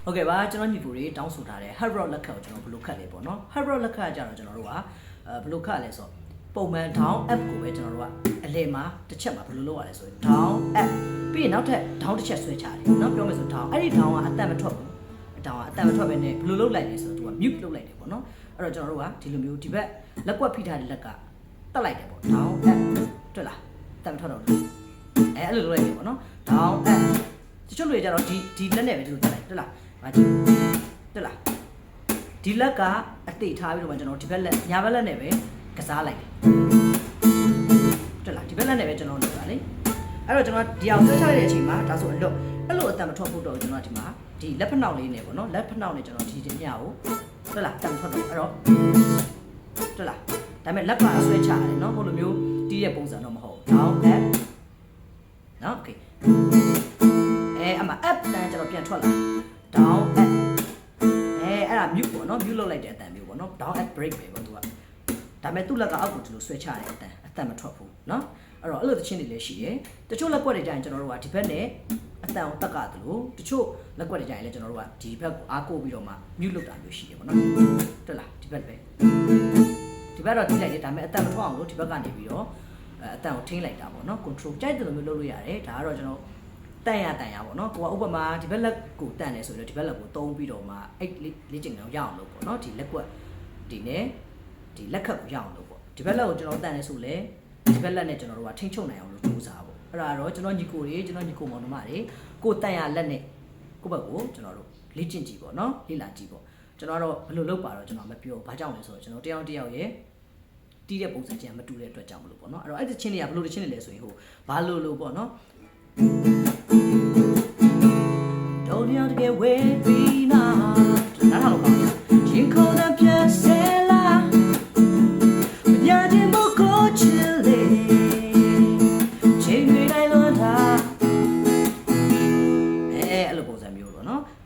ဟုတ်ကဲ့ပါကျွန်တော်ညီကိုတွေတောင်းဆိုထားတဲ့ hard rock လက်ခတ်ကိုကျွန်တော်ဘယ်လိုခတ်လဲပေါ့နော် hard rock လက်ခတ်ကြတော့ကျွန်တော်တို့ကဘယ်လိုခတ်လဲဆိုတော့ပုံမှန် down up ကိုပဲကျွန်တော်တို့ကအလယ်မှာတစ်ချက်မှာဘယ်လိုလုပ်ရလဲဆိုရင် down up ပြီးရင်နောက်ထပ် down တစ်ချက်ဆွဲချတယ်เนาะပြောမယ်ဆို down အဲ့ဒီ down ကအတန်မထွက်ဘူး down ကအတန်မထွက်ပဲနဲ့ဘယ်လိုလုပ်လိုက်လဲဆိုတော့သူက mute လုပ်လိုက်တယ်ပေါ့နော်အဲ့တော့ကျွန်တော်တို့ကဒီလိုမျိုးဒီဘက်လက်ကွက်ဖိထားတဲ့လက်ကတက်လိုက်တယ်ပေါ့ down up တွေ့လားအတန်မထွက်တော့ဘူးအဲ့လိုလုပ်လိုက်တယ်ပေါ့နော် down up တချို့လူတွေကြတော့ဒီလက်နဲ့ပဲဒီလိုတက်လိုက်တွေ့လားမကြည့်တက်လားဒီလက်ကအတိတ်ထားပြီးတော့မှကျွန်တော်ဒီဘက်လက်ညာဘက်လက်နဲ့ပဲကစားလိုက်တယ်တက်လားဒီဘက်လက်နဲ့ပဲကျွန်တော်လုပ်တာလေအဲ့တော့ကျွန်တော်ဒီအောင်ဆွဲချလိုက်တဲ့အချိန်မှာဒါဆိုအလွတ်အဲ့လိုအတန်မထွက်ဖို့တော့ကျွန်တော်ဒီမှာဒီလက်ဖက်နှောက်လေးနဲ့ပေါ့နော်လက်ဖက်နှောက်နဲ့ကျွန်တော်ဒီညကိုတက်လားတန်ထွက်တော့အဲ့တော့တက်လားဒါပေမဲ့လက်ပါဆွဲချရတယ်နော်ဟိုလိုမျိုးတီးတဲ့ပုံစံတော့မဟုတ်ဘူးနောက်လက်နော်โอเคအမ up တန်းကျွန်တော်ပြန်ထွက်လာ down up အဲ့ဒါ mute ပေါ့နော် mute လုပ်လိုက်တဲ့အတန်မျိုးပေါ့နော် down up break ပဲပေါ့သူကဒါပေမဲ့သူ့လက်ကအောက်ကိုဒီလိုဆွဲချရတဲ့အတန်မထွက်ဘူးနော်အဲ့တော့အဲ့လိုသချင်းတွေလည်းရှိတယ်တချို့လက်ကွက်တွေကြရင်ကျွန်တော်တို့ကဒီဘက်နဲ့အတန်ကိုတက်ကသလိုတချို့လက်ကွက်တွေကြရင်လည်းကျွန်တော်တို့ကဒီဘက်ကိုအားကိုးပြီးတော့မှ mute လုပ်တာမျိုးရှိတယ်ပေါ့နော်တွေ့လားဒီဘက်ပဲဒီဘက်တော့ထိလိုက်တယ်ဒါပေမဲ့အတန်မထွက်အောင်လို့ဒီဘက်ကနေပြီးတော့အတန်ကိုထိန်းလိုက်တာပေါ့နော် control ကြိုက်တယ်လို့မျိုးလုပ်လို့ရတယ်ဒါကတော့ကျွန်တော်တန်ရပေါ့နော်ကိုကဥပမာဒီဘက်လက်ကိုတန်တယ်ဆိုတော့ဒီဘက်လက်ကိုသုံးပြီးတော့မှအဲ့လေ့ကျင့်အောင်ရအောင်လုပ်ပေါ့နော်ဒီလက်ကွက်ဒီနဲ့ဒီလက်ခတ်ကိုရအောင်လုပ်ပေါ့ဒီဘက်လက်ကိုကျွန်တော်တန်တယ်ဆိုလဲဒီဘက်လက်နဲ့ကျွန်တော်တို့ကထိန်းချုပ်နိုင်အောင်လို့ကြိုးစားပေါ့အဲ့ဒါတော့ကျွန်တော်ညီကိုမောင်နှမတွေကိုတန်ရလက်နဲ့ကိုဘက်ကိုကျွန်တော်တို့လေ့ကျင့်ကြည့်ပေါ့နော်လေ့လာကြည့်ပေါ့ကျွန်တော်တော့ဘယ်လိုလုပ်ပါတော့ကျွန်တော်မပြောဘာကြောင့်လဲဆိုတော့ကျွန်တော်တယောက်ရဲ့တီးတဲ့ပုံစံချင်းမတူတဲ့အတွက်ကြောင့်မလို့ပေါ့နော်အဲ့တော့အဲ့ဒီချင်းတွေကဘယ်လိုချင်းတွေလဲဆိုရင်ဟိုဘာလို့ပေါ့နော်Don't you get way be now နားထောင်လို့